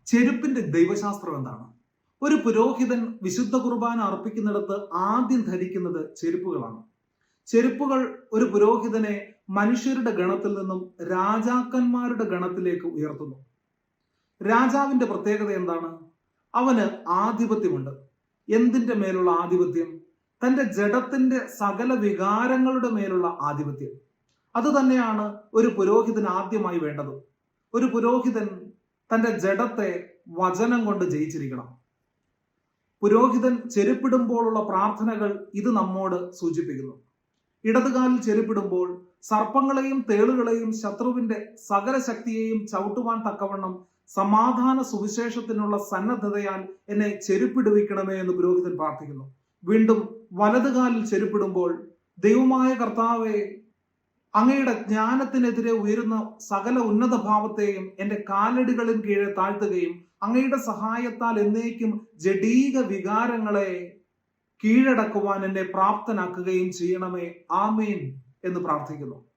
ചെരുപ്പിന്റെ ദൈവശാസ്ത്രം എന്താണ്? ഒരു പുരോഹിതൻ വിശുദ്ധ കുർബാന അർപ്പിക്കുന്നിടത്ത് ആദ്യം ധരിക്കുന്നത് ചെരുപ്പുകളാണ്. ചെരുപ്പുകൾ ഒരു പുരോഹിതനെ മനുഷ്യരുടെ ഗണത്തിൽ നിന്നും രാജാക്കന്മാരുടെ ഗണത്തിലേക്ക് ഉയർത്തുന്നു. രാജാവിന്റെ പ്രത്യേകത എന്താണ്? അവന് ആധിപത്യമുണ്ട്. എന്തിന്റെ മേലുള്ള ആധിപത്യം? തന്റെ ജഡത്തിന്റെ സകല വികാരങ്ങളുടെ മേലുള്ള ആധിപത്യം. അത് തന്നെയാണ് ഒരു പുരോഹിതൻ ആദ്യമായി വേണ്ടത്. ഒരു പുരോഹിതൻ തന്റെ ജഡത്തെ വചനം കൊണ്ട് ജയിച്ചിരിക്കണം. പുരോഹിതൻ ചെരുപ്പിടുമ്പോഴുള്ള പ്രാർത്ഥനകൾ ഇത് നമ്മോട് സൂചിപ്പിക്കുന്നു. ഇടതുകാലിൽ ചെരുപ്പിടുമ്പോൾ സർപ്പങ്ങളെയും തേളുകളെയും ശത്രുവിന്റെ സകല ശക്തിയെയും ചവിട്ടുവാൻ തക്കവണ്ണം സമാധാന സുവിശേഷത്തിനുള്ള സന്നദ്ധതയാൽ എന്നെ ചെരുപ്പിടുവിക്കണമേ എന്ന് പുരോഹിതൻ പ്രാർത്ഥിക്കുന്നു. വീണ്ടും വലതുകാലിൽ ചെരുപ്പിടുമ്പോൾ ദൈവമായ കർത്താവെ, അങ്ങയുടെ ജ്ഞാനത്തിനെതിരെ ഉയരുന്ന സകല ഉന്നത ഭാവത്തെയും എന്റെ കാലടികളിൻ കീഴെ താഴ്ത്തുകയും അങ്ങയുടെ സഹായത്താൽ എന്നേക്കും ജഡീക വികാരങ്ങളെ കീഴടക്കുവാൻ എന്നെ പ്രാപ്തനാക്കുകയും ചെയ്യണമേ, ആമേൻ എന്ന് പ്രാർത്ഥിക്കുന്നു.